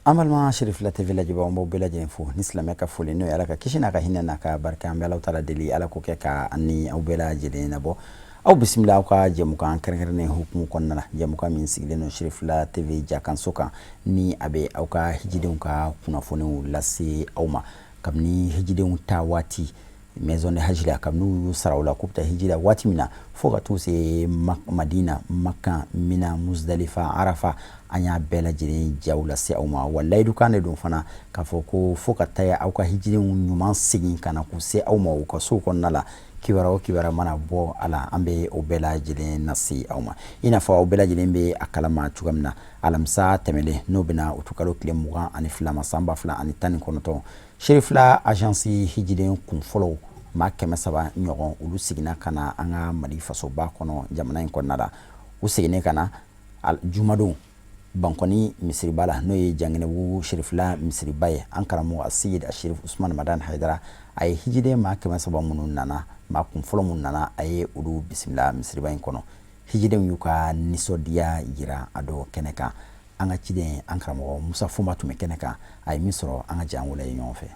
amal ma sharif la village ba mo village info ni islam ka fuli no yala ka kishina ka hinna ka barka am Allah taala deli ala ko ke ka anni au village de na bo au bismillah ka jemu kan karkarne hukumu konna jemu ka min sigde no sharif la tv jakan soka ni abe au ka hijidun ka kuna fonu lasi au ma kamni hijidun tawati maison de hajila kamnu sarawla kupta hijila wati mina foga tu se madina makka mina muzdalifa arafa anya bela jiri jawla se awma wallahi dukane don fana ka foko foka taya au ka hijili nyuman sigin kana ku se awma o ka so kon nala kiwara mana bo ala ambe o bela jiri nasi awma ina fa o bela jiri be akalama chugamna alamsa temele nobina utukalo kile muga ani flama samba fla ani tani konoto Sherif la agence hijiden kun folo ma kɛmɛ saba ɲɔgɔn olu sigina kana an ka Mali fasoba kɔnɔ jamana in kɔnɔna la u sigine kana jumadon bankɔni misiriba la n'o ye Janginɛbugu Sherif la misiriba ye an karamɔgɔ Seyid Sherif Usman Madan Haidara a ye hijiden ma kɛmɛ saba minnu nana ma kun fɔlɔ minnu nana a ye olu bisimila misiriba in kɔnɔ hijiden y'u ka nisɔndiya yira a dɔ kɛnɛ kan an ka ciden an karamɔgɔ Musa Fuma tun bɛ kɛnɛ kan a ye min sɔrɔ an ka jan wula ye ɲɔgɔn fɛ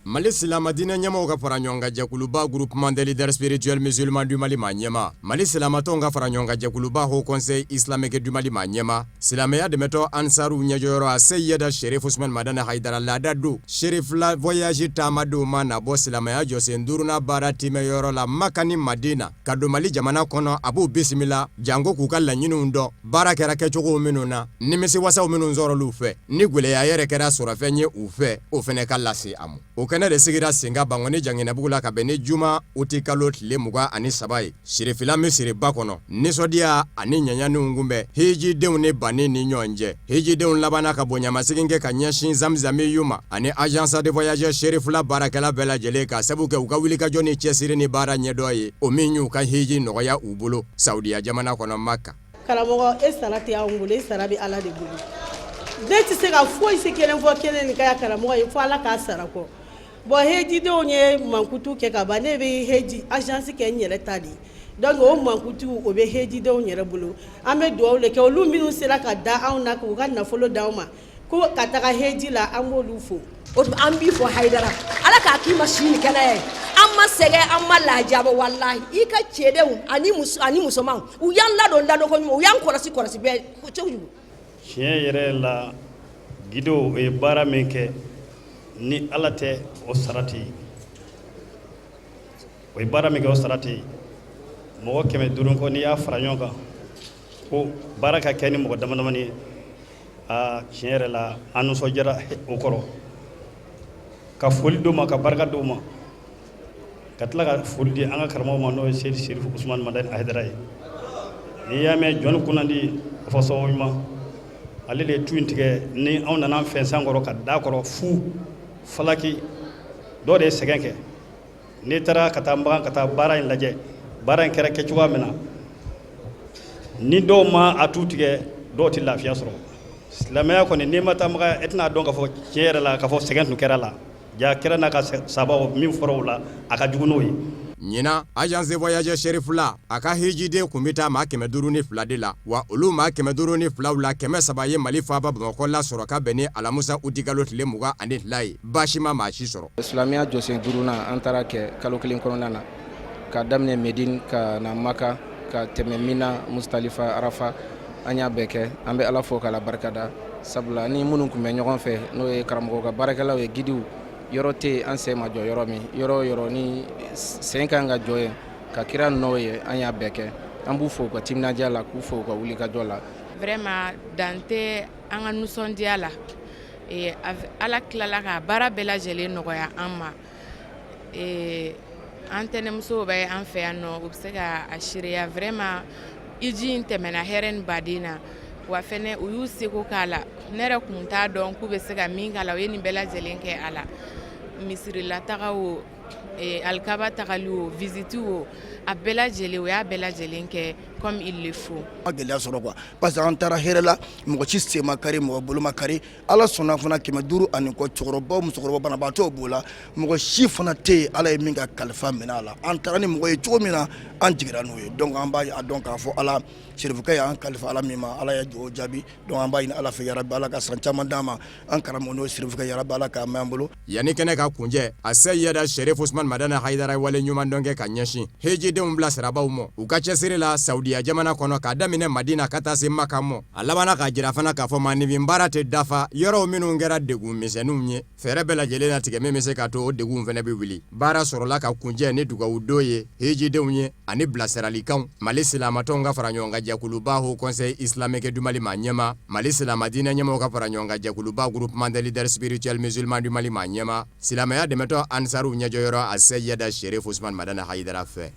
Mali Silamadinɛ ɲɛmaw ka fara ɲɔgɔn kan jɛkuluba groupement des leaders spirituels musulmans du Mali ma ɲɛma Mali Silamatɔnw ka fara ɲɔgɔn kan jɛkuluba Haut Conseil islamique du Mali ma ɲɛma Silamɛya dɛmɛtɔ Ansaru ɲɛjɔyɔrɔ a Seyida Sherif Usman Madana Haidara laada don Sherif la voyage taama don ma na bɔ Silamɛya jɔsen duurunan baara timɛyɔrɔ la Maka ni Madina ka don Mali jamana kɔnɔ a b'u bisimila janko k'u ka laɲiniw dɔn baara kɛra kɛcogow minnu na nimisiwasaw minnu sɔrɔl'u fɛ ni gwɛlɛya yɛrɛ kɛra sɔrɔfɛn ye u fɛ o fɛnɛ ka lase a ma kɛnɛ de sigira senga bangoni Janginɛbugu la ka bɛn ni juma uti kalo tile 23 ye Sherifila misiriba kɔnɔ nisɔndiya ani ɲaɲaniw kunbɛ hijidenw ni bani ni ɲɔgɔn cɛ hijidenw labana ka bonyamasegin kɛ ka ɲɛsin Zamzami Yuma ani agence de voyageurs Sherifila baarakɛla bɛɛ lajɛlen ka sabu kɛ u ka wulikajɔ ni cɛsiri ni baara ɲɛdɔn ye o min y'u ka hiji nɔgɔya u bolo Saudiya jamana kɔnɔ Maka karamɔgɔ e sara tɛ anw bolo e sara bɛ Ala de bolo bɛɛ tɛ se ka foyi si kelen fɔ kelen nin ka karamɔgɔ ye fo Ala k'a sara kɔ bon hejidenw ye mankutu kɛ ka ban ne bɛ heji agence kɛ n yɛrɛ ta de donc o mankutu o bɛ hejidenw yɛrɛ bolo an bɛ dugawu de kɛ olu minnu sera ka da anw na k'u ka nafolo d'anw ma ko ka taga heji la an b'olu fo o tuma an b'i fɔ Haidara Ala k'a k'i ma sini kɛnɛ ye an ma sɛgɛn an ma lajaba wallahi i ka cɛdenw ani musomanw u y'an ladon ladon ko ɲuman u y'an kɔlɔsi bɛɛ cogo tiɲɛ yɛrɛ la gido o ye baara min kɛ ni Ala tɛ o sarati o ye baara min kɛ o sarati mɔgɔ 500 kɔ n'i y'a fara ɲɔgɔn kan ko baara ka kɛ ni mɔgɔ damadamani ye tiɲɛ yɛrɛ la an nisɔndiyara o kɔrɔ ka foli d'u ma ka barika d'u ma ka tila ka foli di an ka karamɔgɔ ma n'o ye Seyid Sherif Usman Madan Haidara ye n'i y'a mɛn jɔnni kunnandi fɔ sababu ɲuman ale de ye tu in tigɛ ni anw nana fɛn san kɔrɔ ka da kɔrɔ fu falaki dɔ de ye sɛgɛn kɛ n'i taara ka taa bagan ka taa baara in lajɛ baara in kɛra kɛcogoya min na ni dɔw ma a tu tigɛ dɔw tɛ lafiya sɔrɔ silamɛya kɔni n'i ma taa bagan e tɛna dɔn k'a fɔ tiɲɛ yɛrɛ la k'a fɔ sɛgɛn tun kɛra la ja kɛra n'a ka sababu min fɔra o la a ka jugu n'o ye ɲina agence de voyageurs Sherifila a ka hijiden kun bɛ taa maa 502 de la wa olu maa 502 la 300 ye Mali faaba Bamakɔ la sɔrɔ ka bɛn ni Alamusa uti kalo tile 22 ye baasi ma maa si sɔrɔ silamɛya jɔsen duurunan an taara kɛ kalo kelen kɔnɔna na ka daminɛ Medine ka na Maka ka tɛmɛ Mina Muzdalifa Arafa an y'a bɛɛ kɛ an bɛ Ala fo k'Ala barikada sabula ni minnu kun bɛ ɲɔgɔn fɛ n'o ye karamɔgɔ ka baarakɛlaw ye gidiw yɔrɔ tɛ an sen ma jɔ yɔrɔ min yɔrɔ ni sen kan ka jɔ yen ka kira nɔ ye an y'a bɛɛ kɛ an b'u fo ka timinadiya la k'u fo ka wuli ka jɔ la vraiment dante an ka nisɔndiya la Ala tilala ka baara bɛɛ lajɛlen nɔgɔya an ma an tɛnɛmusow bɛ an fɛ yan nɔ u bɛ se ka a seereya vraiment hiji in tɛmɛna hɛrɛ ni baden na wa fɛnɛ u y'u seko k'a la ne yɛrɛ kun t'a dɔn k'u bɛ se ka min k'a la u ye nin bɛɛ lajɛlen kɛ a la misirila taga o alikaba tagali o visite o a bɛɛ lajɛlen o y'a bɛɛ lajɛlen kɛ comme il le faut. Parce que antara herela mɔgɔ ci se ma kari mɔgɔ bolo ma kari ala sɔnna fana 500 ani kɔ cɛkɔrɔba musokɔrɔba banabaatɔ b'o la mɔgɔ si fana tɛ yen ala ye min ka kalifa minɛ a la an taara ni mɔgɔ ye cogo min na an jigira n'o ye donc an b'a dɔn k'a fɔ ala Serifukɛ y'an kalifa ala min ma ala ye o jaabi donc an b'a ɲini ala fɛ yarabi ala ka san caman d'an ma an karamɔgɔ n'o Serifukɛ yarabi ala k'a mɛn an bolo. Yani kɛnɛ ka kunjɛ a Seyida Sherif Usman Madana Haidara wale ɲuman dɔn kɛ ka ɲɛsin hejidenw bila sirabaw ma u ka cɛsiri la Saudiya jamana kɔnɔ k'a daminɛ Madina ka taa se Maka mɔ a labanna ka jira fana k'a fɔ maanifin baara tɛ dafa yɔrɔw minnu kɛra degun misɛnninw ye fɛɛrɛ bɛɛ lajɛlen natigɛ min bɛ se k'a to o degun fana bɛ wuli baara sɔrɔla ka kunjɛ ni dugawu don ye hejidenw ye ani bilasiralikanw Mali silamatɔnw ka fara ɲɔgɔn kan jɛkuluba Haut Conseil islamique du Mali ma ɲɛma Mali silama diinɛ ɲɛmɔgɔw ka fara ɲɔgɔn kan jɛkuluba groupement des leaders spirituels musulmans du Mali ma ɲɛma silamɛya dɛmɛtɔ Ansaru ɲɛjɔyɔrɔ a Seyida Sherif Usman Madana Haidara fɛ.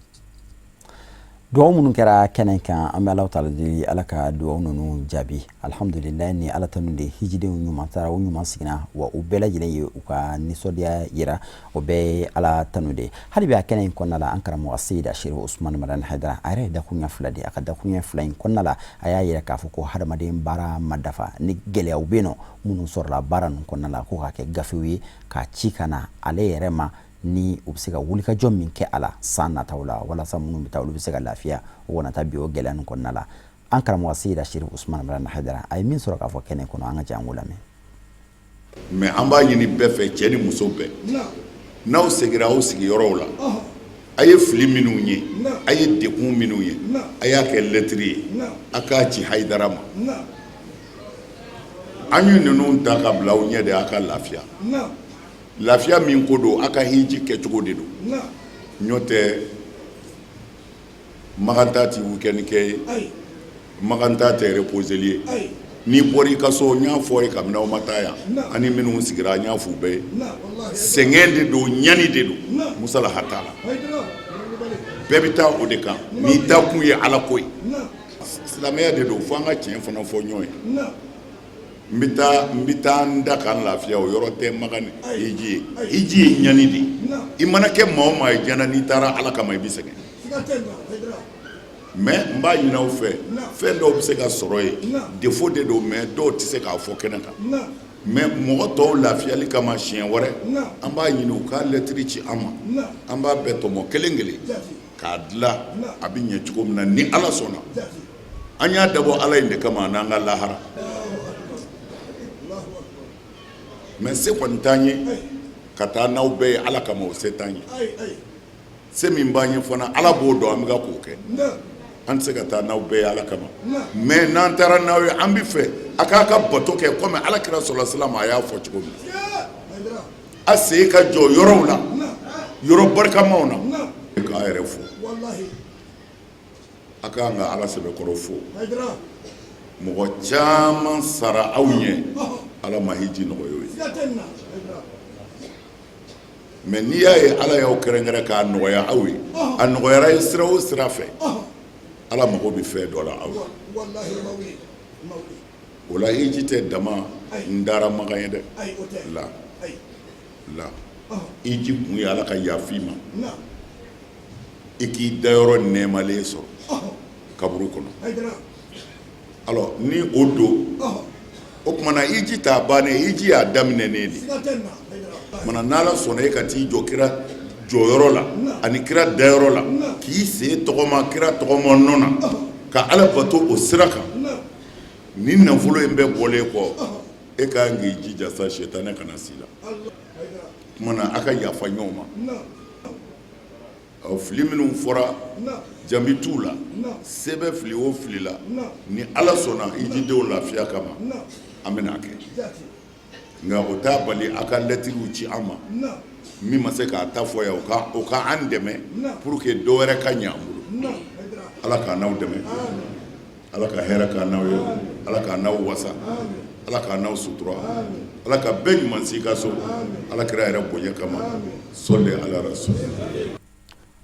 duwawu minnu kɛra kɛnɛ kan an bɛ Alahu taala deli ala ka duwawu ninnu jaabi alhamdulillah ni ala tanu de hijidenw ɲuman taara o ɲuman sigina wa u bɛɛ lajɛlen ye u ka nisɔndiya yira o bɛɛ ye ala tanu de hali bi a kɛnɛ in kɔnɔna la an karamɔgɔ Seyida Sherif Usman Madana Haidara a yɛrɛ ye dakuruɲɛ 2 de a ka dakuruɲɛ 2 in kɔnɔna la a y'a yira k'a fɔ ko hadamaden baara ma dafa ni gɛlɛyaw bɛ yen nɔ minnu sɔrɔla baara ninnu kɔnɔna la ko ka kɛ gafew ye k'a ci ka na ale yɛrɛ ma ni u bɛ se ka wulikajɔ min kɛ a la san nataw la walasa minnu bɛ taa olu bɛ se ka lafiya o kana taa bi o gɛlɛya ninnu kɔnɔna la an karamɔgɔ Seyida Sherif Usman Madana Haidara a ye min sɔrɔ k'a fɔ kɛnɛ kɔnɔ an ka jan ko lamɛn. Mais an b'a ɲini bɛɛ fɛ cɛ ni muso bɛɛ n'aw segira aw sigiyɔrɔw la a ye fili minnu ye a ye dekun minnu ye a y'a kɛ lɛtiri ye a k'a ci Haidara ma an ye ninnu ta ka bila aw ɲɛ de a ka lafiya lafiya min ko don a ka hiji kɛcogo de don n'o tɛ maganta ti weekend kɛ ye maganta tɛ reposeli ye n'i bɔra i ka so n y'a fɔ ye kabini aw ma taa yan ani minnu sigira n y'a f'u bɛɛ ye sɛgɛn de don ɲani de don musala hatala bɛɛ bɛ taa o de kan n'i da kun ye ala ko ye silamɛya de don fo an ka tiɲɛ fana fɔ ɲɔgɔn ye n bɛ taa n da kan lafiya o yɔrɔ tɛ magan hiji ye hiji ye ɲani de i mana kɛ maa o maa ye diɲɛ na n'i taara ala kama i bɛ sɛgɛn mais n b'a ɲini aw fɛ fɛn dɔw bɛ se ka sɔrɔ yen défaut de don mais dɔw tɛ se k'a fɔ kɛnɛ kan mais mɔgɔ tɔw lafiyali kama siɲɛ wɛrɛ an b'a ɲini u ka lɛtiri ci an ma an b'a bɛɛ tɔmɔ kelen kelen k'a dilan a bɛ ɲɛ cogo min na ni ala sɔnna an y'a dabɔ ala in de kama n'an ka lahara mais se kɔni t'an ye ka taa n'aw bɛɛ ye ala kama o se t'an ye se min b'an ye fana ala b'o dɔn an bɛ ka k'o kɛ an tɛ se ka taa n'aw bɛɛ ye ala kama mais n'an taara n'aw ye an bɛ fɛ a k'a ka bato kɛ komi alakira sɔlɔlahu alayhi wa sallam a y'a fɔ cogo min a sen ka jɔ yɔrɔw la yɔrɔ barikamaw na k'a yɛrɛ fo a k'an ka ala sɛbɛkɔrɔ fo mɔgɔ caman sara aw ɲɛ ala ma hiji nɔgɔya ye mais n'i y'a ye ala y'aw kɛrɛnkɛrɛn k'a nɔgɔya aw ye a nɔgɔyara ye sira o sira fɛ ala mago bɛ fɛn dɔ la aw o la hiji tɛ dama n dara magan ye dɛ la hiji kun ye ala ka yafa i ma i k'i dayɔrɔ nɛɛmalen sɔrɔ kaburu kɔnɔ alors ni o don o kumana hiji t'a bannen hiji y'a daminɛnen de mana n'ala sɔnna e ka t'i jɔ kira jɔyɔrɔ la ani kira dayɔrɔ la k'i sen tɔgɔma kira tɔgɔma nɔ na ka ala bato o sira kan ni nafolo in bɛɛ bɔlen kɔ e ka kan k'i jija sa sɛtanɛ kana s'i la kumana a ka yafa ɲɔgɔn ma fili minnu fɔra jambi t'u la se bɛ fili o fili la ni ala sɔnna hijidenw lafiya kama an bɛna kɛ nka o t'a bali a ka lɛtiriw ci an ma min ma se k'a ta fɔ yan o ka an dɛmɛ pour que dɔ wɛrɛ ka ɲɛ an bolo ala k'a n'aw dɛmɛ ala ka hɛrɛ k'a n'aw ye ala k'a n'aw wasa ala k'a n'aw sutura ala ka bɛɛ ɲuman si ka so ala kira yɛrɛ bonya kama sɔli ala rasul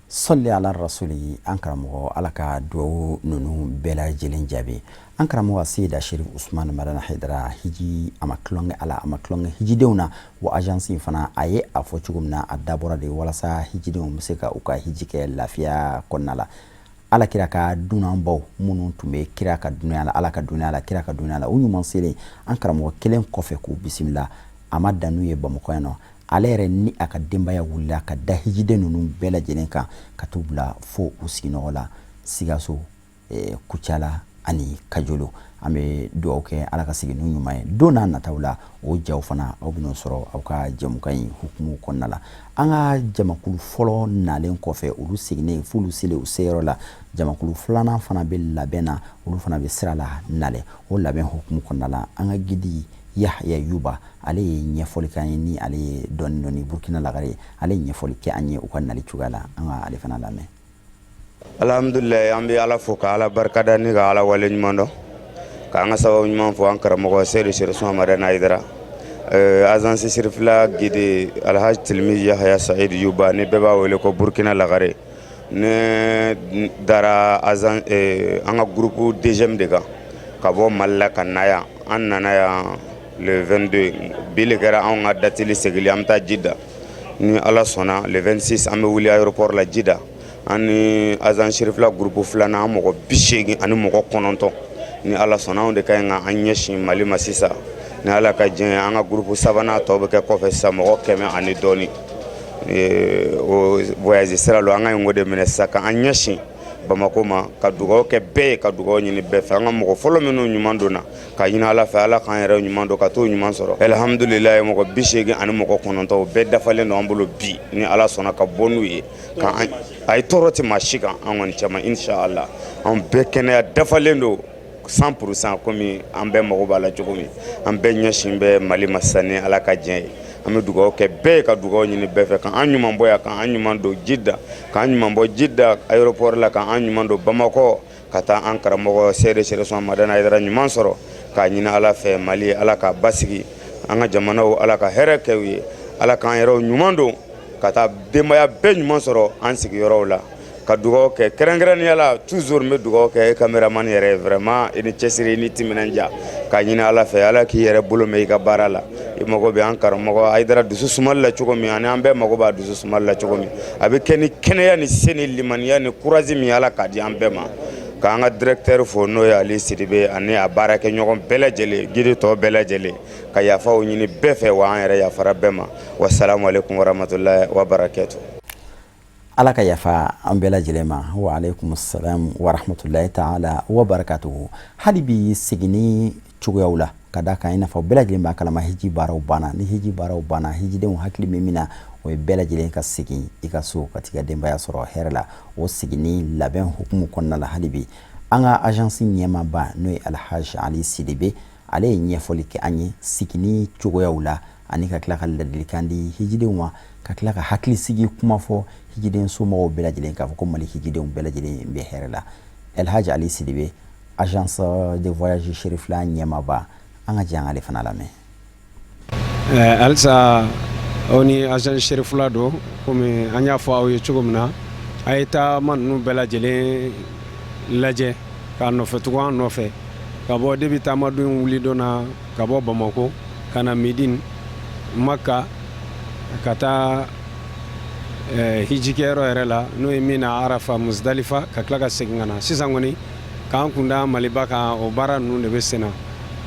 sɔli ala rasuli an karamɔgɔ ala ka duwawu ninnu bɛɛ lajɛlen jaabi an karamɔgɔ Seyida Sherif Usman Madana Haidara hiji a ma tulonkɛ ala a ma tulonkɛ hijidenw na wa agence in fana a ye a fɔ cogo min na a dabɔra de walasa hijidenw bɛ se ka u ka hiji kɛ lafiya kɔnɔna la ala kira ka dunanbaw minnu tun bɛ kira ka dunya la ala ka dunya la kira ka dunya la u ɲuman selen an karamɔgɔ kelen kɔfɛ k'u bisimila a ma dan n'u ye Bamakɔ yan nɔ ale yɛrɛ ni a ka denbaya wulila ka da hijiden ninnu bɛɛ lajɛlen kan ka t'u bila fo u sigiɲɔgɔn la Sikaso Kucala ani Kajolo an bɛ dugawu kɛ ala ka sigi n'u ɲuman ye don n'a nataw la o jaw fana aw bɛn'o sɔrɔ aw ka jɛmukan in hukumu kɔnɔna la an ka jamakulu fɔlɔ nalen kɔfɛ olu seginnen f'olu selen u seyɔrɔ la jamakulu filanan fana bɛ labɛn na olu fana bɛ sira la nalen o labɛn hukumu kɔnɔna la an ka gidi Yahya Yuba ale ye ɲɛfɔli k'an ye ni ale ye dɔɔni Burkina Lagare ale ye ɲɛfɔli kɛ an ye u ka nali cogoya la an ka ale fana lamɛn. Alhamdulillah an bɛ ala fo ka ala barikada ni ka ala wale ɲuman dɔn k'an ka sababu ɲuman fɔ an karamɔgɔ Seydou Sherifson Amadou Aidara agence sirifila gide Alhaji Tilmi Yahya Saïd Yuba ni bɛɛ b'a wele ko Burkina Lagare ne dara an ka groupe deuxième de kan ka bɔ Mali la ka na yan an nana yan le 22 bi le kɛra anw ka dateli segili an bɛ taa Jida ni ala sɔnna le 26 an bɛ wuli aéroport la Jida an ni agence sirifila groupe filanan an mɔgɔ 80 ani mɔgɔ 9 ni ala sɔnna anw de ka ɲi ka an ɲɛsin Mali ma sisan ni ala ka diɲɛ an ka groupe sabanan tɔw bɛ kɛ kɔfɛ sisan mɔgɔ 100 ani dɔɔni o voyage sira lo an ka ɲi o de minɛ sisan ka an ɲɛsin Bamako ma ka dugawu kɛ bɛɛ ye ka dugawu ɲini bɛɛ fɛ an ka mɔgɔ fɔlɔ minnu ɲuman donna ka ɲini ala fɛ ala k'an yɛrɛ ɲuman don ka t'o ɲuman sɔrɔ alhamdulillah mɔgɔ 80 ani mɔgɔ 9 bɛɛ dafalen don an bolo bi ni ala sɔnna ka bɔ n'u ye ka a ye tɔɔrɔ tɛ maa si kan an kɔni cɛman inshallah an bɛɛ kɛnɛya dafalen don 100% komi an bɛɛ mago b'a la cogo min an bɛɛ ɲɛsin bɛ Mali ma sisan ni ala ka diɲɛ ye an bɛ dugawu kɛ bɛɛ ye ka dugawu ɲini bɛɛ fɛ ka an ɲuman bɔ yan ka an ɲuman don Jida ka an ɲuman bɔ Jida aéroport la ka an ɲuman don Bamakɔ ka taa an karamɔgɔ Seydou Sherifson Amadou Aidara ɲuman sɔrɔ k'a ɲini ala fɛ Mali ala ka basigi an ka jamanaw ala ka hɛrɛ kɛ u ye ala k'an yɛrɛw ɲuman don ka taa denbaya bɛɛ ɲuman sɔrɔ an sigiyɔrɔw la ka dugawu kɛ kɛrɛnkɛrɛnnenya la toujours n bɛ dugawu kɛ cameraman yɛrɛ vraiment i ni cɛsiri i ni timinanja ka ɲini ala fɛ ala k'i yɛrɛ bolo mɛn i ka baara la i mago bɛ an karamɔgɔ Aidara dusu sumali la cogo min ani an bɛɛ mago b'a dusu sumali la cogo min a bɛ kɛ ni kɛnɛya ni se ni limaniya ni courage min ala k'a di an bɛɛ ma k'an ka directeur fo n'o ye Ali Sidibe ani a baarakɛ ɲɔgɔn bɛɛ lajɛlen gidi tɔ bɛɛ lajɛlen ka yafaw ɲini bɛɛ fɛ wa an yɛrɛ yafara bɛɛ ma wassalamu alaikum warahmatullahi wabarakatuh. ala ka yafa an bɛɛ lajɛlen ma wa alaikum assalam wa rahmatullahi ta'ala wa barakatuhu hali bi segini cogoyaw la ka da kan i n'a fɔ bɛɛ lajɛlen b'a kalama hiji baaraw banna ni hiji baaraw banna hijidenw hakili bɛ min na o ye bɛɛ lajɛlen ka segin i ka so ka t'i ka denbaya sɔrɔ hɛrɛ la o segini labɛn hukumu kɔnɔna la hali bi an ka agence ɲɛmaaba n'o ye Alhaji Ali Sidibe ale ye ɲɛfɔli kɛ an ye segini cogoyaw la ani ka tila ka ladilikan di hijidenw ma ka tila ka hakili sigi kuma fɔ hijiden somɔgɔw bɛɛ lajɛlen k'a fɔ ko Mali hijidenw bɛɛ lajɛlen bɛ hɛrɛ la Alhaji Ali Sidibe agence de voyage Sherifila ɲɛmaaba an ka jɛ an ale fana lamɛn. Halisa aw ni agence Sherifila don komi an y'a fɔ aw ye cogo min na a ye taama ninnu bɛɛ lajɛlen lajɛ k'a nɔfɛtugu an nɔfɛ ka bɔ depuis taamaden wuli don na ka bɔ Bamako ka na Médine Maka ka taa hijikɛyɔrɔ yɛrɛ la n'o ye min na Arafa Muzdalifa ka tila ka segin ka na sisan kɔni k'an kun da Maliba kan o baara ninnu de bɛ sen na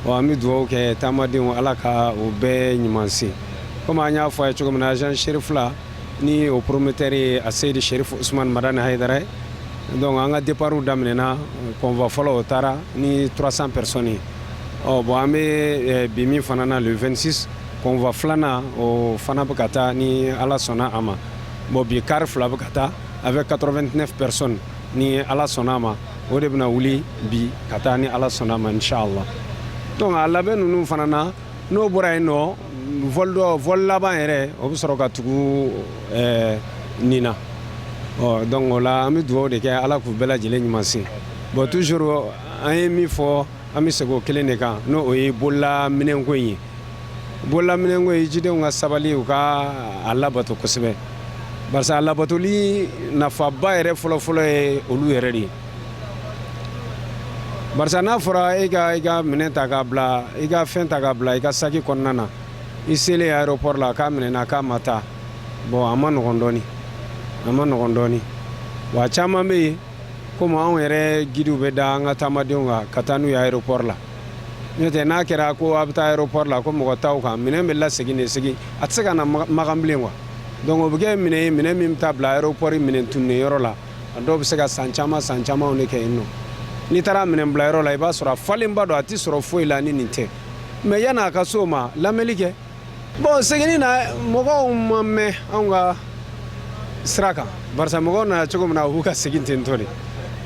an bɛ dugawu kɛ taamadenw ala ka o bɛɛ ɲuman se komi an y'a fɔ a ye cogo min na agence Sherifila ni o promoteur ye a Seydou Sherif Ousmane Madani Haidara ye donc an ka départ daminɛna convoi fɔlɔ o taara ni 300 personnes bon an bɛ bi min fana na le 26 convoi filanan o fana bɛ ka taa ni ala sɔnna a ma bon bi car fila bɛ ka taa avec 89 personnes ni ala sɔnna a ma o de bɛna wuli bi ka taa ni ala sɔnna a ma inshallah donc a labɛn ninnu fana na n'o bɔra yen nɔ vol laban yɛrɛ o bɛ sɔrɔ ka tugu nin na donc o la an bɛ dugawu de kɛ ala k'u bɛɛ lajɛlen ɲuman se bon toujours an ye min fɔ an bɛ segin o kelen de kan n'o o ye bololaminɛnko in ye bololaminɛnko ye jidenw ka sabali u ka a labato kosɛbɛ barisa a labatoli nafaba yɛrɛ fɔlɔfɔlɔ ye olu yɛrɛ de ye barisa n'a fɔra i ka minɛn ta k'a bila i ka fɛn ta k'a bila i ka saki kɔnɔna na i selen aéroport la k'a minɛna k'a ma taa bon a ma nɔgɔn dɔɔni wa caman bɛ yen komi anw yɛrɛ gidiw bɛ da an ka taamadenw kan ka taa n'u ye aéroport la n'o tɛ n'a kɛra ko a bɛ taa aéroport la ko mɔgɔ t'aw kan minɛn bɛ lasegin de segin a tɛ se ka na magan bilen quoi donc o bɛ kɛ minɛn ye minɛn min bɛ taa bila aéroport minɛn tunne yɔrɔ la a dɔw bɛ se ka san caman de kɛ yen nɔ n'i taara minɛn bila yɔrɔ la i b'a sɔrɔ a falenba don a tɛ sɔrɔ foyi la ni nin tɛ mais yan'a ka s'o ma lamɛnni kɛ bon seginni na mɔgɔw ma mɛn anw ka sira kan barisa mɔgɔw nana cogo min na u b'u ka segin ten tɔ de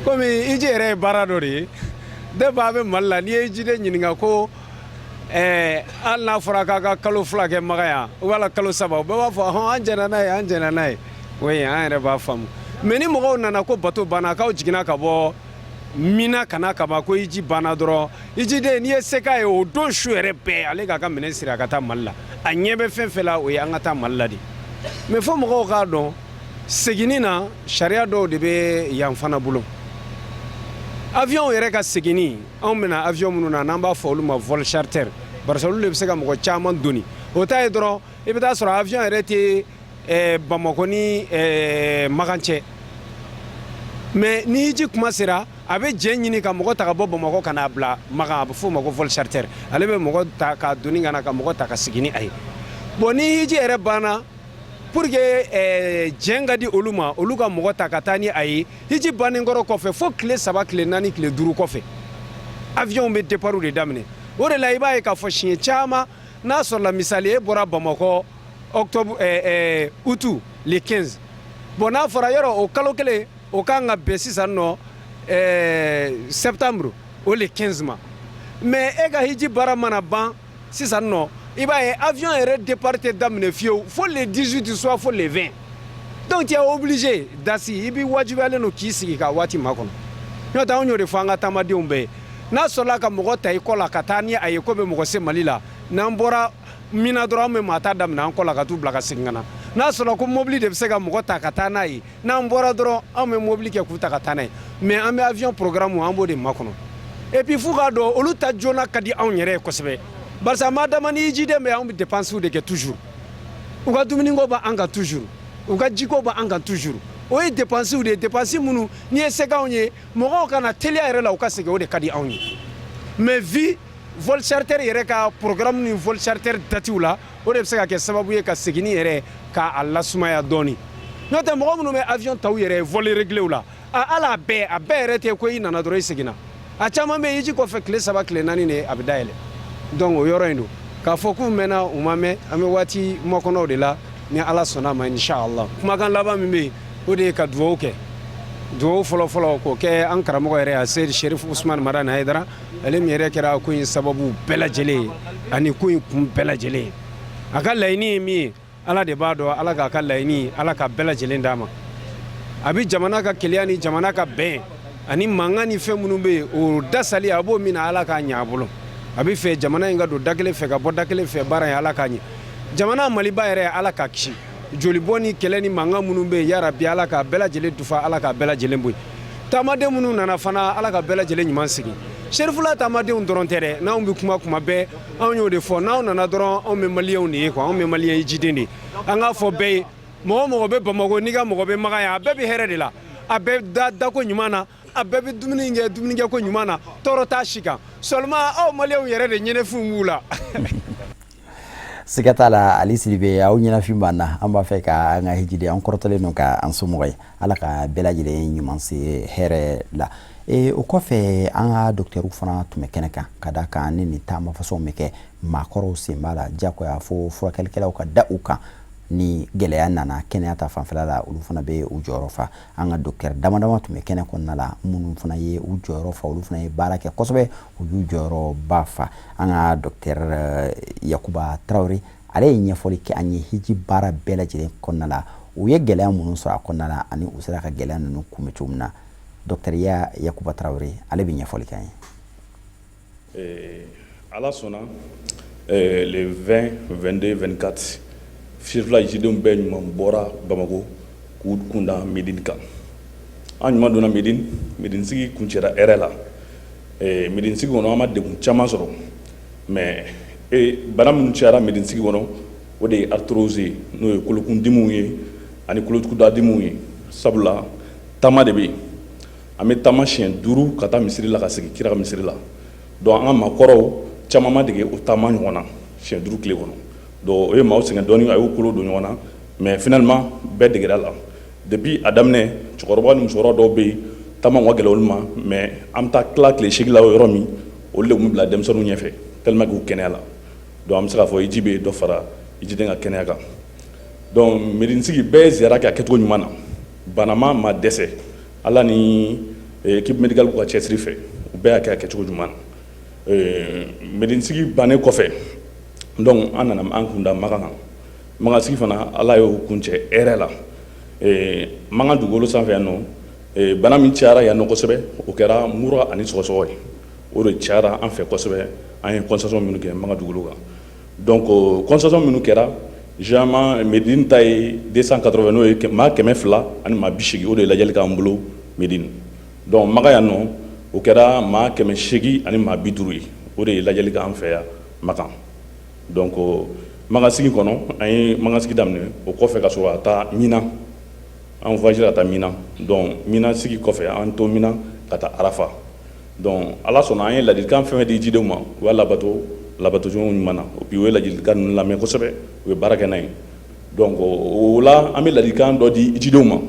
komi hiji yɛrɛ ye baara dɔ de ye depuis a bɛ Mali la n'i ye hijiden ɲininka ko hali n'a fɔra k'a ka kalo 2 kɛ Makan yan wala kalo 3 u bɛɛ b'a fɔ hɔn an jɛna n'a ye oui an yɛrɛ b'a faamu mais ni mɔgɔw nana ko bato banna k'aw jiginna ka bɔ Mina kana kaba ko hiji banna dɔrɔn hijiden n'i ye se k'a ye o don su yɛrɛ bɛɛ ale k'a ka minɛn siri a ka taa Mali la a ɲɛ bɛ fɛn fɛn la o ye an ka taa Mali la de mais fo mɔgɔw k'a dɔn seginni na sariya dɔw de bɛ yan fana bolo avion yɛrɛ ka seginni anw bɛna avion minnu na n'an b'a fɔ olu ma vol charter barisa olu de bɛ se ka mɔgɔ caman doni o ta ye dɔrɔn i bɛ taa sɔrɔ avion yɛrɛ tɛ Bamako ni Magan cɛ mais ni hiji kuma sera a bɛ jɛ ɲini ka mɔgɔ ta ka bɔ Bamako ka n'a bila Magan a bɛ f'o ma ko vol charter ale bɛ mɔgɔ ta ka doni ka na ka mɔgɔ ta ka sigi ni a ye bon ni hiji yɛrɛ banna pour que jɛn ka di olu ma olu ka mɔgɔ ta ka taa ni a ye hiji bannen kɔrɔ kɔfɛ fo tile 3 tile 4 tile 5 kɔfɛ avion bɛ départu de daminɛ o de la i b'a ye k'a fɔ siɲɛ caman n'a sɔrɔla misali e bɔra Bamako octobre août le 15 bon n'a fɔra yɔrɔ o kalo kelen o kan ka bɛn sisan nɔ septembre o le 15 ma mais e ka hiji baara mana ban sisan nɔ i b'a ye avion yɛrɛ départ tɛ daminɛ fiyewu fo le 18 soit fo le 20 donc tu es obligé dasi i bɛ wajibiyalen don k'i sigi ka waati makɔnɔ n'o tɛ anw y'o de fɔ an ka taamadenw bɛɛ ye n'a sɔrɔla ka mɔgɔ ta i kɔ la ka taa ni a ye ko bɛ mɔgɔ se Mali la n'an bɔra Mina dɔrɔn an bɛ maa ta daminɛ an kɔ la ka t'u bila ka segin ka na n'a sɔrɔ ko mobili de bɛ se ka mɔgɔ ta ka taa n'a ye n'an bɔra dɔrɔn anw bɛ mobili kɛ k'u ta ka taa n'a ye mais an bɛ avion programme an b'o de makɔnɔ et puis f'u k'a dɔn olu ta joona ka di anw yɛrɛ ye kosɛbɛ barisa maa dama ni hijiden bɛ anw bɛ dépenses de kɛ toujours u ka dumuniko b'an kan toujours u ka jiko b'an kan toujours o ye dépenses de ye dépenses minnu n'i ye se k'anw ye mɔgɔw kana teliya yɛrɛ la u ka segin o de ka di anw ye mais vu vol charter yɛrɛ ka programme ni vol charter datiw la o de bɛ se ka kɛ sababu ye ka seginni yɛrɛ k'a lasumaya dɔɔni n'o tɛ mɔgɔ minnu bɛ avion ta u yɛrɛ ye vol régléw la hali a bɛɛ yɛrɛ tɛ ko i nana dɔrɔn i seginna a caman bɛ hiji kɔfɛ tile 3 tile 4 de a bɛ dayɛlɛ donc o yɔrɔ in don k'a fɔ k'u mɛnna u ma mɛn an bɛ waati makɔnɔw de la ni Ala sɔnna ma inshallah kumakan laban min bɛ yen o de ye ka dugawu kɛ dugawu fɔlɔfɔlɔ k'o kɛ an karamɔgɔ yɛrɛ a Seydi Sherif Usman Madani Hayidara ale min yɛrɛ kɛra ko in sababu bɛɛ lajɛlen ye ani ko in kun bɛɛ lajɛlen ye a ka laɲini ye min ye Ala de b'a dɔn Ala k'a ka laɲini Ala ka bɛɛ lajɛlen d'a ma a bɛ jamana ka keleya ni jamana ka bɛn ani mankan ni fɛn minnu bɛ yen o dasali a b'o min Ala k'a ɲɛ a bolo a bɛ fɛ jamana in ka don da kelen fɛ ka bɔ da kelen fɛ baara in Ala k'a ɲɛ jamana Maliba yɛrɛ Ala k'a kisi jolibɔ ni kɛlɛ ni mankan minnu bɛ yen yarabi Ala k'a bɛɛ lajɛlen dufa Ala k'a bɛɛ lajɛlen bɔ yen taamaden minnu nana fana Ala ka bɛɛ lajɛlen ɲuman sigi Serifula taamadenw dɔrɔn tɛ dɛ n'anw bɛ kuma bɛɛ anw y'o de fɔ n'anw nana dɔrɔn anw bɛ maliyɛnw de ye quoi anw bɛ maliyɛn hijiden de ye an k'a fɔ bɛɛ ye mɔgɔ bɛ Bamako n'i ka mɔgɔ bɛ Magan yan a bɛɛ bɛ hɛrɛ de la a bɛɛ dako ɲuman na a bɛɛ bɛ dumunikɛ ko ɲuman na tɔɔrɔ t'a si kan seulement aw maliyɛnw yɛrɛ de ɲɛnɛfinw b'u la siga t'a la Ali Sidibe aw ɲɛnafin b'an na an b'a fɛ ka an ka hijiden an kɔrɔtɔlen don ka an somɔgɔ ye Ala ka bɛɛ lajɛlen ɲuman se hɛrɛ la o kɔfɛ an ka docteur fana tun bɛ kɛnɛ kan ka da kan ni nin taama façon bɛ kɛ maakɔrɔw sen b'a la diyagoya fo furakɛlikɛlaw ka da u kan ni gɛlɛya nana kɛnɛya ta fanfɛla la olu fana bɛ u jɔyɔrɔ fa an ka docteur dama tun bɛ kɛnɛ kɔnɔna la minnu fana ye u jɔyɔrɔ fa olu fana ye baara kɛ kosɛbɛ u y'u jɔyɔrɔ ba fa an ka docteur Yakuba Traoré ale ye ɲɛfɔli kɛ an ye hiji baara bɛɛ lajɛlen kɔnɔna la u ye gɛlɛya minnu sɔrɔ a kɔnɔna la ani u sera ka gɛlɛya ninnu kunbɛn cogo min na docteur Yakuba Traoré ale bɛ ɲɛfɔli kɛ an ye. Ala sɔnna le 20, 22, 24 Sirifula hijidenw bɛɛ ɲuman bɔra Bamako k'u kunda Médine kan an ɲuman donna Médine sigi kuncɛra hɛrɛ la Médine sigi kɔnɔ an ma degun caman sɔrɔ mais bana minnu cayara Médine sigi kɔnɔ o de ye arthrose n'o ye kolokundimiw ye ani kolotugudadimiw ye sabula taama de bɛ yen an bɛ taama siɲɛ 5 ka taa misiri la ka segin kira ka misiri la donc an ka maakɔrɔw caman ma dege o taama ɲɔgɔn na siɲɛ 5 tile kɔnɔ donc o ye maaw sɛgɛn dɔɔni a y'u kolo don ɲɔgɔn na mais finalement bɛɛ degera la depuis a daminɛ cɛkɔrɔba ni musokɔrɔba dɔw bɛ yen taama ka gɛlɛn olu ma mais an bɛ taa tila tile 8 la yɔrɔ min olu de tun bɛ bila denmisɛnninw ɲɛfɛ tellement que u kɛnɛya la donc an bɛ se k'a fɔ hiji bɛ dɔ fara hijiden ka kɛnɛya kan donc medinsigi bɛɛ ye ziyara kɛ a kɛcogo ɲuman na banama ma dɛsɛ ala ni équipe médicale ka cɛsiri fɛ u bɛɛ y'a kɛ a kɛcogo ɲuman na medinsigi bannen kɔfɛ donc an nana an kun da Makan kan Makan sigi fana ala y'o kuncɛ hɛrɛ la Makan dugukolo sanfɛ yan nɔ bana min cayara yan nɔ kosɛbɛ o kɛra mura ani sɔgɔsɔgɔ ye o de cayara an fɛ kosɛbɛ an ye constatation minnu kɛ Makan dugukolo kan donc constatation minnu kɛra généralement Médine ta ye 280 n'o ye maa 200 ani maa 80 o de lajɛli k'an bolo Médine donc Makan yan nɔ o kɛra maa 800 ani maa 50 ye o de ye lajɛli k'an fɛ yan Makan donc Makan sigi kɔnɔ an ye Makan sigi daminɛ o kɔfɛ ka sɔrɔ a taa Mina an voyagé ka taa Mina donc Mina sigi kɔfɛ an to Mina ka taa Arafa donc ala sɔnna an ye ladilikan fɛn fɛn di jidenw ma u y'a labato cogo ɲuman na puis u ye ladilikan ninnu lamɛn kosɛbɛ u ye baara kɛ n'a ye donc o la an bɛ ladilikan dɔ di jidenw ma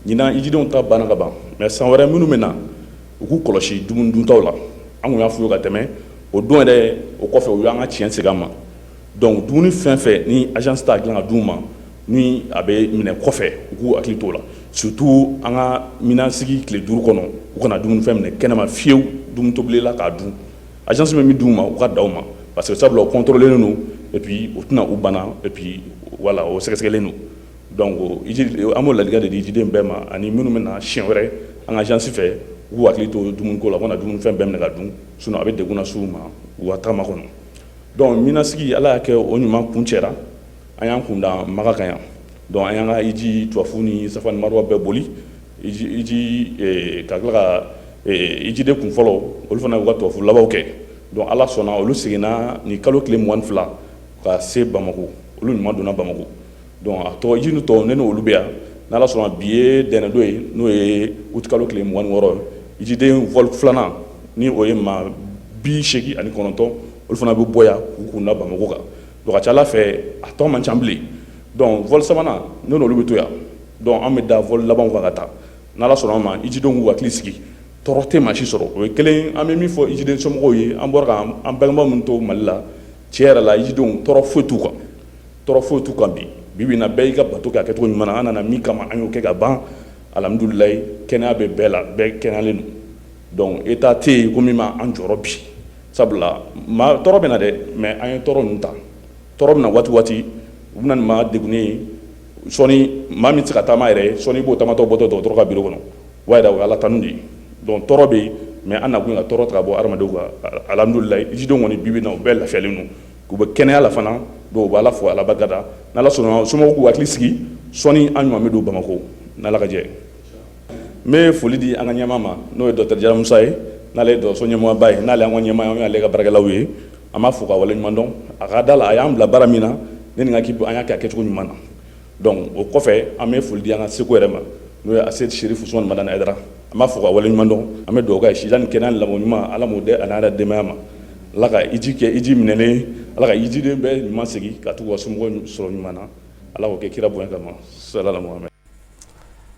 ɲinan jidenw ta banna ka ban mais san wɛrɛ minnu bɛ na u k'u kɔlɔsi dumuni duntaw la an tun y'a f'u ye ka tɛmɛ o don yɛrɛ o kɔfɛ u y'an ka tiɲɛ segin an ma donc dumuni fɛn fɛn ni agence t'a dilan ka d'u ma ni a bɛ minɛ kɔfɛ u k'u hakili t'o la surtout an ka Mina sigi tile 5 kɔnɔ u kana dumuni fɛn minɛ kɛnɛma fiyewu dumuni tobilela k'a dun agence bɛ min d'u ma u ka da o ma parce que sabula o contrôlé don et puis u tɛna u bana et puis voilà o sɛgɛsɛgɛlen don donc an b'o ladilikan de di jiden bɛɛ ma ani minnu bɛ na siɲɛ wɛrɛ an ka agence fɛ u k'u hakili to dumuni ko la u kana dumuni fɛn bɛɛ minɛ ka dun sinon a bɛ degun lase u ma u ka tagama kɔnɔ donc Mina sigi ala y'a kɛ o ɲuman kun cɛra an y'an kun da Makan kan yan donc an y'an ka hiji tuwafu ni safa ni marwa bɛɛ boli hiji ka tila ka hijiden kun fɔlɔ olu fana y'u ka tuwafu labanw kɛ donc ala sɔnna olu seginna ni kalo tile 22 ka se Bamako olu ɲuman donna Bamako donc a tɔgɔ hiji tɔ ne n'olu bɛ yan n'ala sɔnna bi ye dɛnɛ dɔ ye n'o ye uti kalo tile 26 hijiden vol 2nan ni o ye maa 89 olu fana bɛ bɔ yan k'u kun da Bamako kan donc a ka ca Ala fɛ a tɔ man ca bilen donc vol 3nan ne n'olu bɛ to yan donc an bɛ da vol labanw kan ka taa n'ala sɔnna ma hijidenw k'u hakili sigi tɔɔrɔ tɛ maa si sɔrɔ o ye kelen an bɛ min fɔ hijiden somɔgɔw ye an bɔra k'an balima minnu to Mali la tiɲɛ yɛrɛ la hijidenw tɔɔrɔ foyi t'u kan bi bi in na bɛɛ y'i ka bato kɛ a kɛcogo ɲuman na an nana min kama an y'o kɛ ka ban alhamdulilayi kɛnɛya bɛ bɛɛ la bɛɛ kɛnɛyalen don donc état tɛ yen ko min ma an jɔyɔrɔ bi sabula tɔɔrɔ bɛ na dɛ mais an ye tɔɔrɔ ninnu ta tɔɔrɔ bɛ na waati u bɛ na nin maa degunnen ye sɔɔni maa min tɛ se ka taama yɛrɛ sɔɔni i b'o taamatɔ bɔtɔ dɔgɔtɔrɔ ka biro kɔnɔ o yɛrɛ o ye ala tanu de ye donc tɔɔrɔ bɛ yen mais an nakun ka tɔɔrɔ ta ka bɔ adamadenw kan alhamdulilayi hijidenw kɔni bi bi in na u bɛɛ lafiyalen don k'u bɛ kɛnɛya la fana donc u bɛ ala fo ala barikada n'ala sɔnna somɔgɔw k'u hakili sigi sɔɔni an ɲuman bɛ don Bamako n'ala ka jɛ n bɛ foli di an ka ɲɛmaa ma n'o ye docteur Jara Musa ye n'ale ye dɔgɔtɔrɔso ɲɛmɔgɔba ye n'ale y'an ka ɲɛmaa ye an y'ale ka baarakɛlaw ye an b'a fo ka waleɲuman dɔn a ka da la a y'an bila baara min na ne ni n ka équipe an y'a kɛ a kɛcogo ɲuman na donc o kɔfɛ an bɛ foli di an ka seko yɛrɛ ma n'o ye Ased Sherif Usumani Madani Aidara an b'a fo ka waleɲuman dɔn an bɛ dugawu kɛ sida ni kɛnɛya ni lamɔ ɲuman ala m'o dɛ a n'a yɛrɛ denbaya ma ala ka hiji kɛ hiji minɛlen ala ka hijiden bɛɛ ɲuman segin ka t'u ka somɔgɔw sɔrɔ ɲuman na ala k'o kɛ kira bonya kama salala Muhamad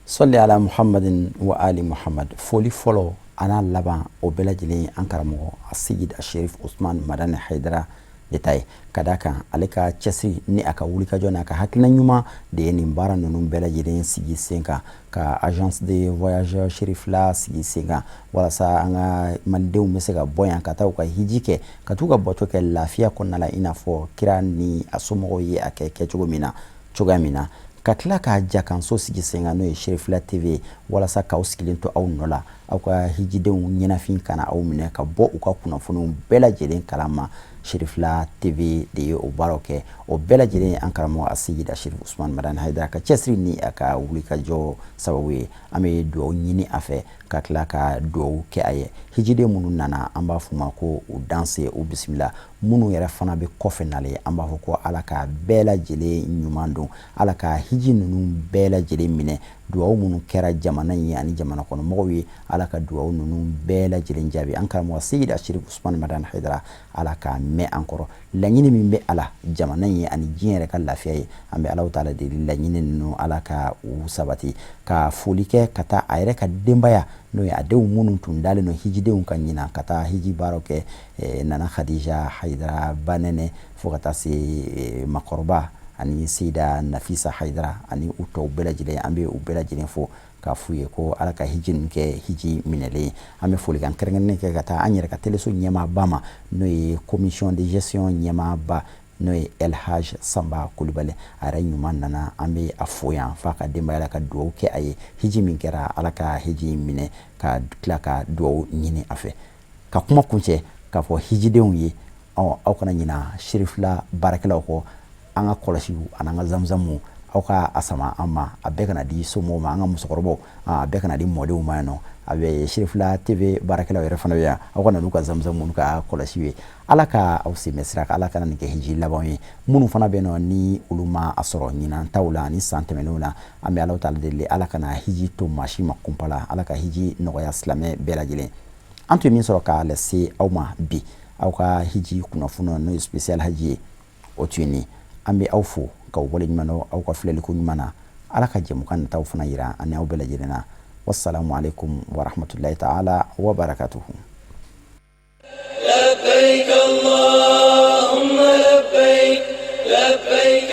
sɔli ala muhammadin wa ali muhammad foli fɔlɔ ana laban o bɛɛ lajɛlen an karamɔgɔ Ased Sherif Usumani Madani Aidara de ta ye ka da kan ale ka cɛsiri ni a ka wulikajɔ n'a ka hakilina ɲuman de ye nin baara ninnu bɛɛ lajɛlen sigi sen kan ka agence de voyageurs Sherifla sigi sen kan walasa an ka malidenw bɛ se ka bɔ yan ka taa u ka hiji kɛ ka t'u ka bɔtɔ kɛ lafiya kɔnɔna la i n'a fɔ kira ni a somɔgɔw ye a kɛ kɛcogo min na cogoya min na ka tila k'a jakanso sigi sen kan n'o ye Sherifla TV walasa k'aw sigilen to aw nɔ la aw ka hijidenw ɲɛnafin kana aw minɛ ka bɔ u ka kunnafoniw bɛɛ lajɛlen kalama Sherifla TV de ye o baaraw kɛ o bɛɛ lajɛlen an karamɔgɔ Ased Sherif Usumani Madani Aidara ka cɛsiri ni a ka wulikajɔ sababu ye an bɛ dugawu ɲini a fɛ ka tila ka dugawu kɛ a ye hijiden minnu nana an b'a f'u ma ko u danse u bisimila minnu yɛrɛ fana bɛ kɔfɛ nalen an b'a fɔ ko ala ka bɛɛ lajɛlen ɲuman don ala ka hiji ninnu bɛɛ lajɛlen minɛ duwawu minnu kɛra jamana ye ani jamana kɔnɔ mɔgɔw ye ala ka duwawu ninnu bɛɛ lajɛlen jaabi an karamɔgɔ Seyid Ashirif Usman Madani Haidara ala ka mɛn an kɔrɔ laɲini min bɛ ala jamana ye ani diɲɛ yɛrɛ ka lafiya ye an bɛ Alahu taala deli laɲini ninnu ala ka u sabati ka foli kɛ ka taa a yɛrɛ ka denbaya n'o ye a denw minnu tun dalen no hijidenw ka ɲina ka taa hiji baaraw kɛ Nana Khadija Haidara Banɛnɛ fo ka taa se makɔrɔba ani Seyida Nafisa Haidara ani u tɔw bɛɛ lajɛlen an bɛ u bɛɛ lajɛlen fo k'a f'u ye ko ala ka hiji ninnu kɛ hiji minɛlen an bɛ folikan kɛrɛnkɛrɛnnen kɛ ka taa an yɛrɛ ka teleso ɲɛmaaba ma n'o ye commission de gestion ɲɛmaaba n'o ye Elhaj Samba Kulibali a yɛrɛ ɲuman nana an bɛ a fo yan f'a ka denbaya la ka duwawu kɛ a ye hiji min kɛra ala ka hiji minɛ ka tila ka duwawu ɲini a fɛ ka kuma kuncɛ k'a fɔ hijidenw ye aw kana ɲina Sherifla baarakɛlaw kɔ an ka kɔlɔsiw ani an ka zamzamu aw ka a sama an ma a bɛɛ kana di somɔgɔw ma an ka musokɔrɔbaw a bɛɛ kana di mɔdenw ma yan nɔ a bɛ Sherifla TV baarakɛlaw yɛrɛ fana bɛ yan aw kana n'u ka zamzamu n'u ka kɔlɔsiw ye ala ka aw sen bɛ sira kan ala kana nin kɛ hiji laban ye minnu fana bɛ nɔ ni olu ma a sɔrɔ ɲinan taw la ani san tɛmɛnenw na an bɛ Alahu taala deli ala kana hiji to maa si ma kunpa la ala ka hiji nɔgɔya silamɛ bɛɛ lajɛlen an tun ye min sɔrɔ k'a lase aw ma bi aw ka hiji kunnafoni n'o ye spécial haji ye o tun ye nin an bɛ aw fo k'aw wale ɲuman dɔn aw ka filɛliko ɲuman na ala ka jɛmukan nataw fana yira ani aw bɛɛ lajɛlen na wassalamu alaikum warahmatullahi ta'ala wa barakatuhu لبيك اللهم لبيك لبيك